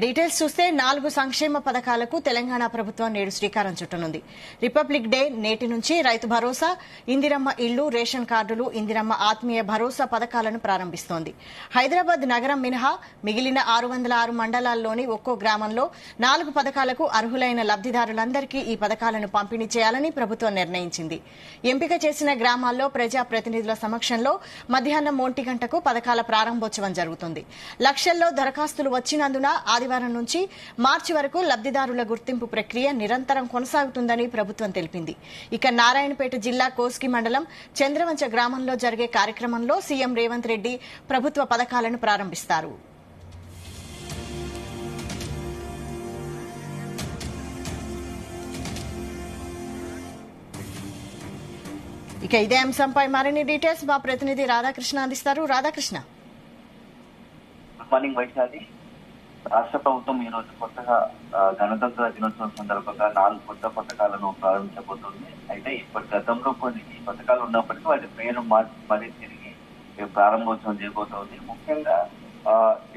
Details చూస్తే 4 సంక్షేమ పథకాలకు తెలంగాణ ప్రభుత్వం నేడు శ్రీకారం చుట్టనుంది. రిపబ్లిక్ డే నేటి నుంచి రైతు భరోసా, ఇందిరమ్మ ఇళ్లు, రేషన్ కార్డులు, ఇందిరమ్మ ఆత్మీయ భరోసా పథకాలను ప్రారంభిస్తోంది. హైదరాబాద్ నగరం మినహా మిగిలిన 606 మండలాల్లోని ఒక్కో గ్రామంలో 4 పథకాలకు అర్హులైన లబ్దిదారులందరికీ ఈ పథకాలను పంపిణీ చేయాలని ప్రభుత్వం నిర్ణయించింది. ఎంపిక చేసిన గ్రామాల్లో ప్రజాప్రతినిధుల సమక్షంలో మధ్యాహ్నం 1 గంటకు పథకాల ప్రారంభోత్సవం జరుగుతుంది. లక్షల్లో దరఖాస్తులు వచ్చినందున ఆదివారం నుంచి మార్చి వరకు లబ్దిదారుల గుర్తింపు ప్రక్రియ నిరంతరం కొనసాగుతుందని ప్రభుత్వం తెలిపింది. ఇక నారాయణపేట జిల్లా కోస్గి మండలం చంద్రవంచ గ్రామంలో జరిగే కార్యక్రమంలో సీఎం రేవంత్ రెడ్డి ప్రభుత్వ పథకాలను ప్రారంభిస్తారు. ఇక ఇదే అంశంపై మరిన్ని డీటెయిల్స్ మా ప్రతినిధి రాధాకృష్ణ అందిస్తారు. రాధాకృష్ణ. Good morning Vaishali. రాష్ట్ర ప్రభుత్వం ఈ రోజు కొత్తగా గణతంత్ర దినోత్సవం సందర్భంగా 4 కొత్త పథకాలను ప్రారంభించబోతోంది. అయితే ఇప్పటి గతంలో కొన్ని ఈ పథకాలు ఉన్నప్పటికీ వాటి పేరు మార్చి మరీ తిరిగి ప్రారంభోత్సవం చేయబోతోంది. ముఖ్యంగా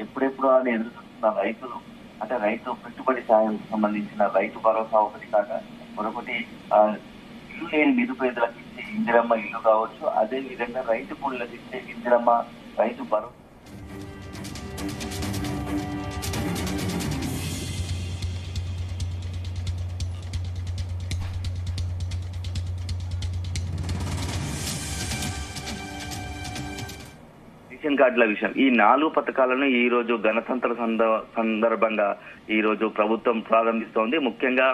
ఎప్పుడెప్పుడు అని ఎదురు చూస్తున్న రైతులు, అంటే రైతు పెట్టుబడి సాయం సంబంధించిన రైతు భరోసా ఒకటి కాగా మరొకటి ఇల్లు లేని నిరుపేదలకు ఇచ్చే ఇందిరమ్మ ఇల్లు కావచ్చు, అదే విధంగా రైతు కూలీలకు ఇచ్చే ఇందిరమ్మ రైతు భరోసా. రేషన్ కార్డుల విషయం, ఈ 4 పథకాలను ఈ రోజు గణతంత్ర సందర్భంగా ఈ రోజు ప్రభుత్వం ప్రారంభిస్తోంది. ముఖ్యంగా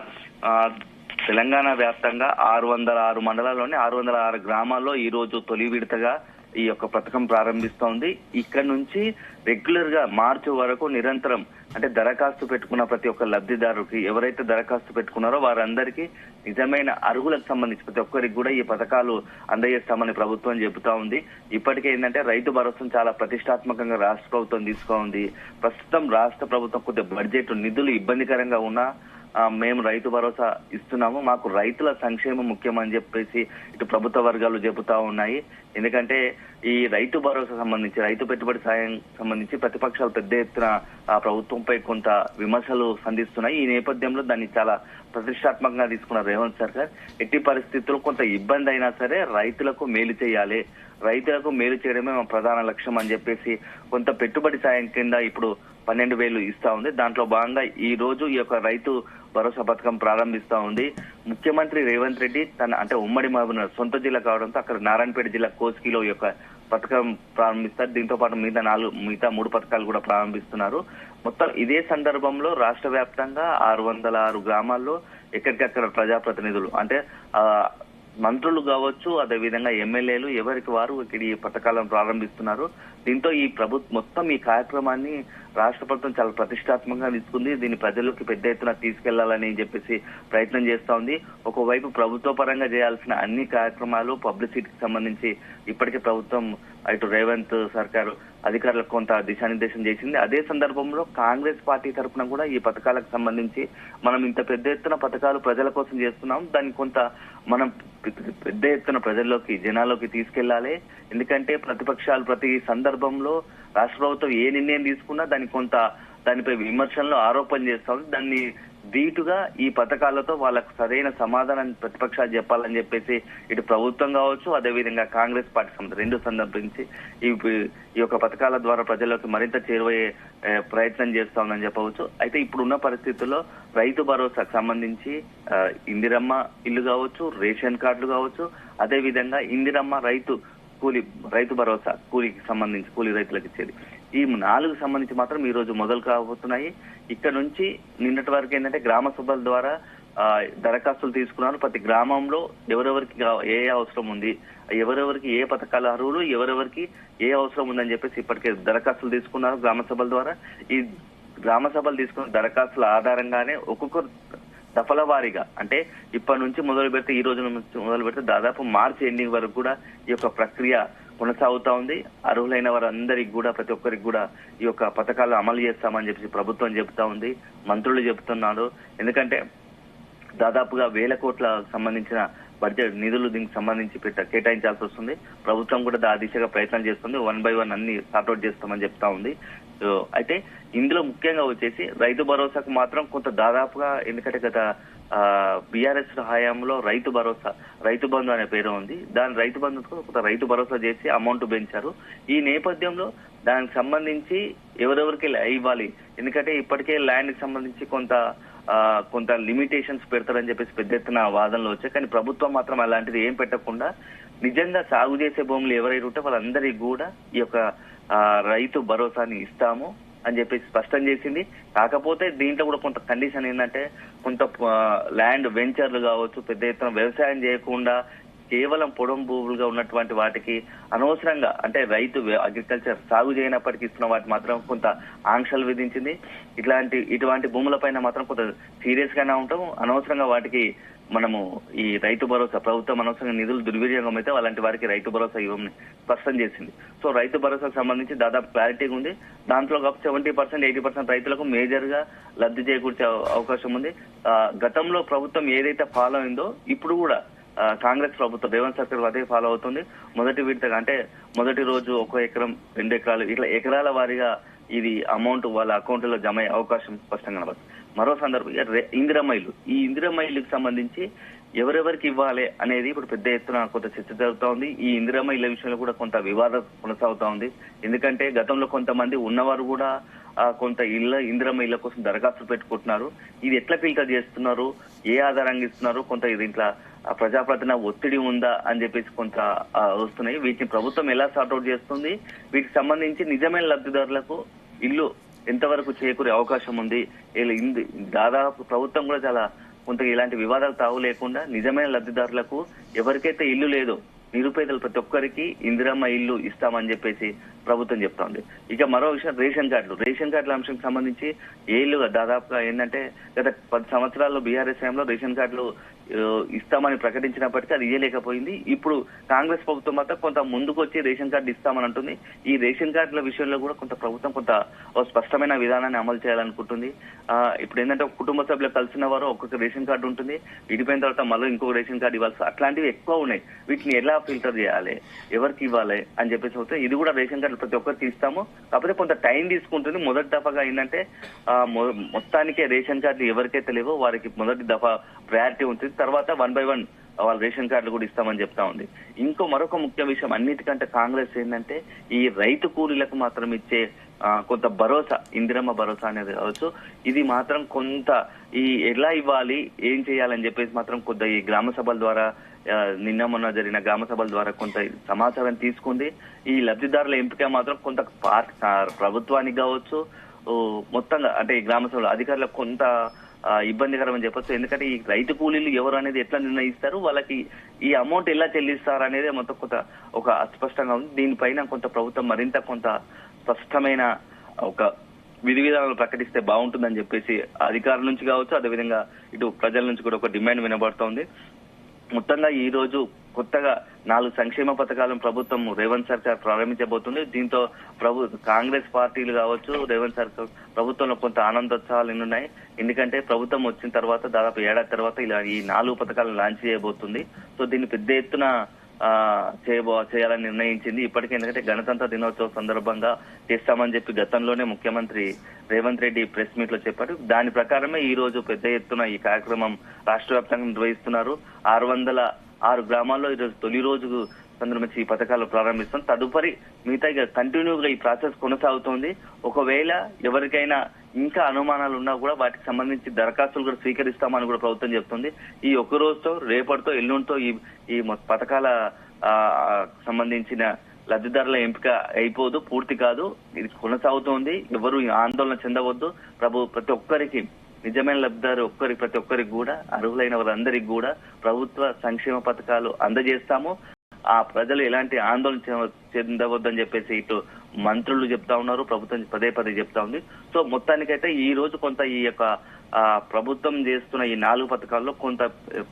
తెలంగాణ వ్యాప్తంగా 606 మండలాల్లోని 606 గ్రామాల్లో ఈ రోజు తొలి విడతగా ఈ యొక్క పథకం ప్రారంభిస్తోంది. ఇక్కడ నుంచి రెగ్యులర్ గా మార్చి వరకు నిరంతరం, అంటే దరఖాస్తు పెట్టుకున్న ప్రతి ఒక్క లబ్ధిదారుకి, ఎవరైతే దరఖాస్తు పెట్టుకున్నారో వారందరికీ నిజమైన అర్హులకు సంబంధించి ప్రతి ఒక్కరికి కూడా ఈ పథకాలు అందజేస్తామని ప్రభుత్వం చెబుతా ఉంది. ఇప్పటికే ఏంటంటే రైతు భరోసా చాలా ప్రతిష్టాత్మకంగా రాష్ట్ర ప్రభుత్వం తీసుకోంది. ప్రస్తుతం రాష్ట్ర ప్రభుత్వం కొద్దిగా బడ్జెట్ నిధులు ఇబ్బందికరంగా ఉన్నా మేము రైతు భరోసా ఇస్తున్నాము, మాకు రైతుల సంక్షేమం ముఖ్యమని చెప్పేసి ఇటు ప్రభుత్వ వర్గాలు చెబుతా ఉన్నాయి. ఎందుకంటే ఈ రైతు భరోసా సంబంధించి, రైతు పెట్టుబడి సాయం సంబంధించి ప్రతిపక్షాలు పెద్ద ఎత్తున ప్రభుత్వంపై కొంత విమర్శలు సంధిస్తున్నాయి. ఈ నేపథ్యంలో దాన్ని చాలా ప్రతిష్టాత్మకంగా తీసుకున్న రేవంత్ సర్కార్ ఎట్టి పరిస్థితుల్లో కొంత ఇబ్బంది అయినా సరే రైతులకు మేలు చేయాలి, రైతులకు మేలు చేయడమే మా ప్రధాన లక్ష్యం అని చెప్పేసి కొంత పెట్టుబడి సాయం కింద ఇప్పుడు 12,000 ఇస్తా ఉంది. దాంట్లో భాగంగా ఈ రోజు ఈ యొక్క రైతు భరోసా పథకం ప్రారంభిస్తా ఉంది. ముఖ్యమంత్రి రేవంత్ రెడ్డి అంటే ఉమ్మడి మహబూబ్నగర్ సొంత జిల్లా కావడంతో అక్కడ నారాయణపేట జిల్లా కోస్గిలో ఈ యొక్క పథకం ప్రారంభిస్తారు. దీంతో పాటు మిగతా 3 పథకాలు కూడా ప్రారంభిస్తున్నారు. మొత్తం ఇదే సందర్భంలో రాష్ట్ర వ్యాప్తంగా 606 గ్రామాల్లో ఎక్కడికక్కడ ప్రజాప్రతినిధులు, అంటే మంత్రులు కావచ్చు, అదేవిధంగా ఎమ్మెల్యేలు ఎవరికి వారు ఇక్కడ ఈ పథకాలను ప్రారంభిస్తున్నారు. దీంతో ఈ మొత్తం ఈ కార్యక్రమాన్ని రాష్ట్ర ప్రభుత్వం చాలా ప్రతిష్టాత్మకంగా తీసుకుంది. దీన్ని ప్రజల్లోకి పెద్ద ఎత్తున తీసుకెళ్లాలని చెప్పేసి ప్రయత్నం చేస్తా ఉంది. ఒకవైపు ప్రభుత్వ పరంగా చేయాల్సిన అన్ని కార్యక్రమాలు పబ్లిసిటీకి సంబంధించి ఇప్పటికే ప్రభుత్వం ఇటు రేవంత్ సర్కారు అధికారులకు కొంత దిశానిర్దేశం చేసింది. అదే సందర్భంలో కాంగ్రెస్ పార్టీ తరఫున కూడా ఈ పథకాలకు సంబంధించి మనం ఇంత పెద్ద ఎత్తున పథకాలు ప్రజల కోసం చేస్తున్నాం, దాన్ని కొంత మనం పెద్ద ఎత్తున ప్రజల్లోకి, జనాల్లోకి తీసుకెళ్లాలి. ఎందుకంటే ప్రతిపక్షాలు ప్రతి సందర్భంలో రాష్ట్ర ప్రభుత్వం ఏ నిర్ణయం తీసుకున్నా దానిపై విమర్శలు, ఆరోపణలు చేస్తా ఉంది. దాన్ని ధీటుగా ఈ పథకాలతో వాళ్ళకు సరైన సమాధానం ప్రతిపక్షాలు చెప్పాలని చెప్పేసి ఇటు ప్రభుత్వం కావచ్చు, అదేవిధంగా కాంగ్రెస్ పార్టీ రెండు సందర్భించి ఈ యొక్క పథకాల ద్వారా ప్రజలకు మరింత చేరువయ్యే ప్రయత్నం చేస్తా ఉందని చెప్పవచ్చు. అయితే ఇప్పుడున్న పరిస్థితుల్లో రైతు భరోసాకు సంబంధించి ఇందిరమ్మ ఇల్లు కావచ్చు, రేషన్ కార్డులు కావచ్చు, అదేవిధంగా ఇందిరమ్మ రైతు భరోసా కూలీకి సంబంధించి, కూలీ రైతులకు ఇచ్చేది, ఈ 4 సంబంధించి మాత్రం ఈ రోజు మొదలు కాబోతున్నాయి. ఇక్కడ నుంచి నిన్నటి వరకు ఏంటంటే గ్రామ సభల ద్వారా దరఖాస్తులు తీసుకున్నారు. ప్రతి గ్రామంలో ఎవరెవరికి ఏ అవసరం ఉంది, ఎవరెవరికి ఏ పథకాల అర్హులు, ఎవరెవరికి ఏ అవసరం ఉందని చెప్పేసి ఇప్పటికే దరఖాస్తులు తీసుకున్నారు గ్రామ సభల ద్వారా. ఈ గ్రామ సభలు తీసుకున్న దరఖాస్తుల ఆధారంగానే ఒక్కొక్క దఫల వారీగా, అంటే ఇప్పటి నుంచి మొదలు పెడితే, ఈ రోజు నుంచి మొదలు పెడితే దాదాపు మార్చి ఎండింగ్ వరకు కూడా ఈ యొక్క ప్రక్రియ కొనసాగుతా ఉంది. అర్హులైన వారందరికి కూడా, ప్రతి ఒక్కరికి కూడా ఈ యొక్క పథకాలు అమలు చేస్తామని చెప్పి ప్రభుత్వం చెబుతా ఉంది, మంత్రులు చెబుతున్నారు. ఎందుకంటే దాదాపుగా 1,000 కోట్ల సంబంధించిన బడ్జెట్ నిధులు దీనికి సంబంధించి కేటాయించాల్సి వస్తుంది. ప్రభుత్వం కూడా ఆ దిశగా ప్రయత్నం చేస్తుంది. 1 by 1 అన్ని సార్ట్అవుట్ చేస్తామని చెప్తా ఉంది. అయితే ఇందులో ముఖ్యంగా వచ్చేసి రైతు భరోసాకు మాత్రం కొంత దాదాపుగా, ఎందుకంటే గత బీఆర్ఎస్ హయాంలో రైతు భరోసా, రైతు బంధు అనే పేరు ఉంది. దాని రైతు బంధుకు కొంత రైతు భరోసా చేసి అమౌంట్ పెంచారు. ఈ నేపథ్యంలో దానికి సంబంధించి ఎవరెవరికి ఇవ్వాలి, ఎందుకంటే ఇప్పటికే ల్యాండ్ కి సంబంధించి కొంత లిమిటేషన్స్ పెడతారని చెప్పేసి పెద్ద ఎత్తున వాదనలు వచ్చాయి. కానీ ప్రభుత్వం మాత్రం అలాంటిది ఏం పెట్టకుండా నిజంగా సాగు చేసే భూములు ఎవరైతే ఉంటే వాళ్ళందరికీ కూడా ఈ యొక్క రైతు భరోసాని ఇస్తాము అని చెప్పేసి స్పష్టం చేసింది. కాకపోతే దీంట్లో కూడా కొంత కండిషన్ ఏంటంటే, కొంత ల్యాండ్ వెంచర్లు కావచ్చు, పెద్ద ఎత్తున వ్యవసాయం చేయకుండా కేవలం పొడం భూములుగా ఉన్నటువంటి వాటికి అనవసరంగా, అంటే రైతు అగ్రికల్చర్ సాగు చేయనప్పటికీ ఇస్తున్న వాటి మాత్రం కొంత ఆంక్షలు విధించింది. ఇటువంటి భూములపైన మాత్రం కొంత సీరియస్ గానే ఉంటాం. అనవసరంగా వాటికి మనము ఈ రైతు భరోసా, ప్రభుత్వం అనవసరంగా నిధులు దుర్వినియోగం అయితే అలాంటి వారికి రైతు భరోసా ఇవ్వమని స్పష్టం చేసింది. సో రైతు భరోసాకు సంబంధించి దాదాపు క్లారిటీగా ఉంది. దాంట్లో 70%, 80% రైతులకు మేజర్ గా లబ్ధి చేకూర్చే అవకాశం ఉంది. గతంలో ప్రభుత్వం ఏదైతే ఫాలో అయిందో ఇప్పుడు కూడా కాంగ్రెస్ ప్రభుత్వం, రేవంత్ సర్కార్ అదే ఫాలో అవుతుంది. మొదటి విడతగా, అంటే మొదటి రోజు 1 ఎకరం 2 ఎకరాలు ఇట్లా ఎకరాల వారీగా ఇది అమౌంట్ వాళ్ళ అకౌంట్ లో జమ అయ్యే అవకాశం స్పష్టంగా కనబడుతుంది. మరో సందర్భం ఇందిరమ్మ ఇల్లు. ఈ ఇందిరమ్మ ఇల్లుకి సంబంధించి ఎవరెవరికి ఇవ్వాలి అనేది ఇప్పుడు పెద్ద ఎత్తున కొంత చర్చ జరుగుతా ఉంది. ఈ ఇందిరమ్మ ఇళ్ల విషయంలో కూడా కొంత వివాదం కొనసాగుతా ఉంది. ఎందుకంటే గతంలో కొంతమంది ఉన్నవారు కూడా కొంత ఇందిరమ్మ ఇళ్ల కోసం దరఖాస్తులు పెట్టుకుంటున్నారు. ఇది ఎట్లా ఫిల్టర్ చేస్తున్నారు, ఏ ఆధారంగా ఇస్తున్నారు, కొంత దీంట్లో ప్రజాప్రతినిధి ఒత్తిడి ఉందా అని చెప్పేసి కొంత వస్తున్నాయి. వీటిని ప్రభుత్వం ఎలా సార్ట్అవుట్ చేస్తుంది, వీటికి సంబంధించి నిజమైన లబ్ధిదారులకు ఇల్లు ఎంతవరకు చేకూరే అవకాశం ఉంది, దాదాపు ప్రభుత్వం కూడా చాలా కొంత ఇలాంటి వివాదాలు తావు లేకుండా నిజమైన లబ్ధిదారులకు ఎవరికైతే ఇల్లు లేదో నిరుపేదలు ప్రతి ఒక్కరికి ఇందిరమ్మ ఇల్లు ఇస్తామని చెప్పేసి ప్రభుత్వం చెప్తా ఉంది. ఇక మరో విషయం రేషన్ కార్డుల అంశానికి సంబంధించి ఏళ్లుగా దాదాపుగా ఏంటంటే గత 10 సంవత్సరాల్లో బీఆర్ఎస్ హయాంలో రేషన్ కార్డులు ఇస్తామని ప్రకటించినప్పటికీ అది ఇయ్యలేకపోయింది. ఇప్పుడు కాంగ్రెస్ ప్రభుత్వం మాత్రం కొంత ముందుకు వచ్చి రేషన్ కార్డు ఇస్తామని అంటుంది. ఈ రేషన్ కార్డుల విషయంలో కూడా కొంత ప్రభుత్వం కొంత స్పష్టమైన విధానాన్ని అమలు చేయాలనుకుంటుంది. ఇప్పుడు ఏంటంటే కుటుంబ సభ్యులు కలిసిన వారు ఒక్కొక్క రేషన్ కార్డు ఉంటుంది, విడిపోయిన తర్వాత మళ్ళీ ఇంకొక రేషన్ కార్డు ఇవ్వాల్సి, అట్లాంటివి ఎక్కువ ఉన్నాయి. వీటిని ఎలా ఫిల్టర్ చేయాలి, ఎవరికి ఇవ్వాలి అని చెప్పేసి వస్తే ఇది కూడా రేషన్ కార్డు ప్రతి ఒక్కరికి ఇస్తాము, కాకపోతే కొంత టైం తీసుకుంటుంది. మొదటి దఫాగా ఏంటంటే మొత్తానికే రేషన్ కార్డులు ఎవరికైతే లేవో వారికి మొదటి దఫా ప్రయారిటీ ఉంటుంది. తర్వాత 1 by 1 వాళ్ళ రేషన్ కార్డులు కూడా ఇస్తామని చెప్తా ఉంది. మరొక ముఖ్య విషయం అన్నిటికంటే కాంగ్రెస్ ఏంటంటే ఈ రైతు కూలీలకు మాత్రం ఇచ్చే కొంత భరోసా, ఇందిరమ్మ భరోసా అనేది కావచ్చు, ఇది మాత్రం కొంత ఎలా ఇవ్వాలి, ఏం చేయాలని చెప్పేసి మాత్రం కొంత ఈ గ్రామ సభల ద్వారా, నిన్న మొన్న జరిగిన గ్రామ సభల ద్వారా కొంత సమాచారం తీసుకుంది. ఈ లబ్ధిదారుల ఎంపిక మాత్రం కొంత ప్రభుత్వానికి కావచ్చు, మొత్తంగా అంటే ఈ గ్రామ సభల అధికారులకు కొంత ఇబ్బందికరం అని చెప్పొచ్చు. ఎందుకంటే ఈ రైతు కూలీలు ఎవరు అనేది ఎట్లా నిర్ణయిస్తారు, వాళ్ళకి ఈ అమౌంట్ ఎలా చెల్లిస్తారు అనేది మొత్తం కొంత ఒక అస్పష్టంగా ఉంది. దీనిపైన కొంత ప్రభుత్వం మరింత కొంత స్పష్టమైన ఒక విధి విధానాలు ప్రకటిస్తే బాగుంటుందని చెప్పేసి అధికారుల నుంచి కావచ్చు, అదేవిధంగా ఇటు ప్రజల నుంచి కూడా ఒక డిమాండ్ వినబడుతోంది. మొత్తంగా ఈ రోజు కొత్తగా 4 సంక్షేమ పథకాలను ప్రభుత్వం రేవంత్ సర్కార్ ప్రారంభించబోతుంది. దీంతో కాంగ్రెస్ పార్టీలు కావచ్చు, రేవంత్ సర్కార్ ప్రభుత్వంలో కొంత ఆనందోత్సవాలు ఎన్నున్నాయి. ఎందుకంటే ప్రభుత్వం వచ్చిన తర్వాత దాదాపు ఏడాది తర్వాత ఇలా ఈ 4 పథకాలను లాంచ్ చేయబోతుంది. సో దీన్ని పెద్ద ఎత్తున చేయాలని నిర్ణయించింది ఇప్పటికే. ఎందుకంటే గణతంత్ర దినోత్సవం సందర్భంగా చేస్తామని చెప్పి గతంలోనే ముఖ్యమంత్రి రేవంత్ రెడ్డి ప్రెస్ మీట్ లో చెప్పారు. దాని ప్రకారమే ఈ రోజు పెద్ద ఎత్తున ఈ కార్యక్రమం రాష్ట్ర వ్యాప్తంగా నిర్వహిస్తున్నారు. 606 గ్రామాల్లో ఈరోజు తొలి రోజుకు సందర్భించి ఈ పథకాలు ప్రారంభిస్తాం. తదుపరి మిగతా కంటిన్యూగా ఈ ప్రాసెస్ కొనసాగుతోంది. ఒకవేళ ఎవరికైనా ఇంకా అనుమానాలు ఉన్నా కూడా వాటికి సంబంధించి దరఖాస్తులు కూడా స్వీకరిస్తామని కూడా ప్రభుత్వం చెప్తుంది. ఈ ఒక్క రోజుతో, రేపటితో, ఎల్లుండితో ఈ పథకాల సంబంధించిన లబ్ధిదారుల ఎంపిక అయిపోదు, పూర్తి కాదు, ఇది కొనసాగుతోంది. ఎవరు ఆందోళన చెందవద్దు. ప్రతి ఒక్కరికి నిజమైన లబ్ధిదారు ప్రతి ఒక్కరికి కూడా, అర్హులైన వారందరికీ కూడా ప్రభుత్వ సంక్షేమ పథకాలు అందజేస్తాము. ఆ ప్రజలు ఎలాంటి ఆందోళన చెందవద్దని చెప్పేసి ఇటు మంత్రులు చెప్తా ఉన్నారు, ప్రభుత్వం పదే చెప్తా ఉంది. సో మొత్తానికైతే ఈ రోజు కొంత ఈ యొక్క ప్రభుత్వం చేస్తున్న ఈ 4 పథకాల్లో కొంత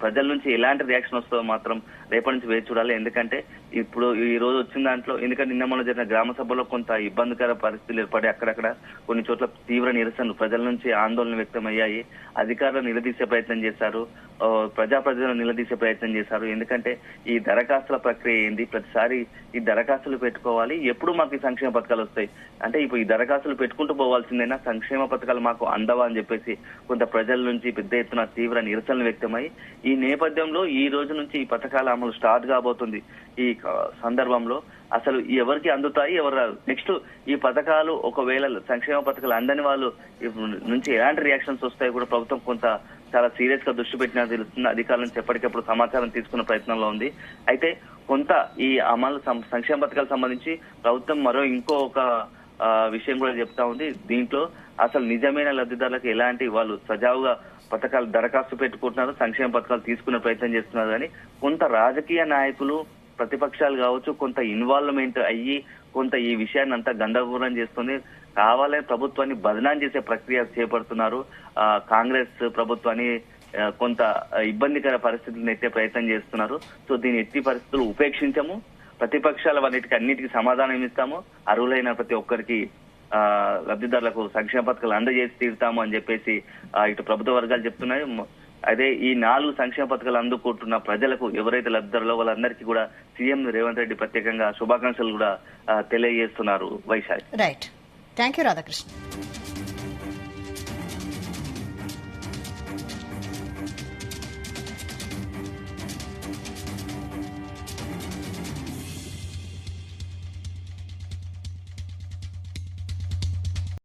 ప్రజల నుంచి ఎలాంటి రియాక్షన్ వస్తుందో మాత్రం రేపటి నుంచి వేచి చూడాలి. ఎందుకంటే ఇప్పుడు ఈ రోజు వచ్చిన దాంట్లో, ఎందుకంటే నిన్న మొన్న జరిగిన గ్రామ సభలో కొంత ఇబ్బందికర పరిస్థితులు ఏర్పడి అక్కడక్కడ కొన్ని చోట్ల తీవ్ర నిరసనలు ప్రజల నుంచి ఆందోళన వ్యక్తమయ్యాయి. అధికారులు నిలదీసే ప్రయత్నం చేశారు, ప్రజలను నిలదీసే ప్రయత్నం చేశారు. ఎందుకంటే ఈ దరఖాస్తుల ప్రక్రియ ఏంది, ప్రతిసారి ఈ దరఖాస్తులు దరఖాస్తులు పెట్టుకోవాలి, ఎప్పుడు మాకు ఈ సంక్షేమ పథకాలు వస్తాయి అంటే ఇప్పుడు ఈ దరఖాస్తులు పెట్టుకుంటూ పోవాల్సిందేనా, సంక్షేమ పథకాలు మాకు అందవా అని చెప్పేసి కొంత ప్రజల నుంచి పెద్ద ఎత్తున తీవ్ర నిరసనలు వ్యక్తమై ఈ నేపథ్యంలో ఈ రోజు నుంచి ఈ పథకాల అమలు స్టార్ట్ కాబోతుంది. ఈ సందర్భంలో అసలు ఎవరికి అందుతాయి, ఎవరు రాదు, నెక్స్ట్ ఈ పథకాలు ఒకవేళ సంక్షేమ పథకాలు అందని వాళ్ళు నుంచి ఎలాంటి రియాక్షన్స్ వస్తాయో కూడా ప్రభుత్వం కొంత చాలా సీరియస్ గా దృష్టి పెట్టినా తెలుస్తుంది. అధికారుల నుంచి ఎప్పటికప్పుడు సమాచారం తీసుకున్న ప్రయత్నంలో ఉంది. అయితే కొంత ఈ అమలు సంక్షేమ పథకాలకు సంబంధించి ప్రభుత్వం ఇంకో ఒక విషయం కూడా చెప్తా ఉంది. దీంట్లో అసలు నిజమైన లబ్ధిదారులకు ఎలాంటి వాళ్ళు సజావుగా పథకాలు దరఖాస్తు పెట్టుకుంటున్నారు, సంక్షేమ పథకాలు తీసుకునే ప్రయత్నం చేస్తున్నారు. కానీ కొంత రాజకీయ నాయకులు ప్రతిపక్షాలు కావచ్చు కొంత ఇన్వాల్వ్మెంట్ అయ్యి కొంత ఈ విషయాన్ని అంతా గందరగోళం చేస్తుంది. కావాలని ప్రభుత్వాన్ని బదనాం చేసే ప్రక్రియ చేపడుతున్నారు. కాంగ్రెస్ ప్రభుత్వాన్ని కొంత ఇబ్బందికర పరిస్థితులు నెట్టే ప్రయత్నం చేస్తున్నారు. సో దీని ఎట్టి పరిస్థితులు ఉపేక్షించము, ప్రతిపక్షాల అన్నిటికీ సమాధానం ఇస్తాము, అర్హులైన ప్రతి ఒక్కరికి లబ్ధిదారులకు సంక్షేమ పథకాలు అందజేసి తీరుతాము అని చెప్పేసి ఇటు ప్రభుత్వ వర్గాలు చెప్తున్నాయి. అదే ఈ 4 సంక్షేమ పథకాలు అందుకుంటున్న ప్రజలకు ఎవరైతే లబ్ధిదారులో వాళ్ళందరికీ కూడా సీఎం రేవంత్ రెడ్డి ప్రత్యేకంగా శుభాకాంక్షలు కూడా తెలియజేస్తున్నారు. Vaishali. Right, thank you Radhakrishna.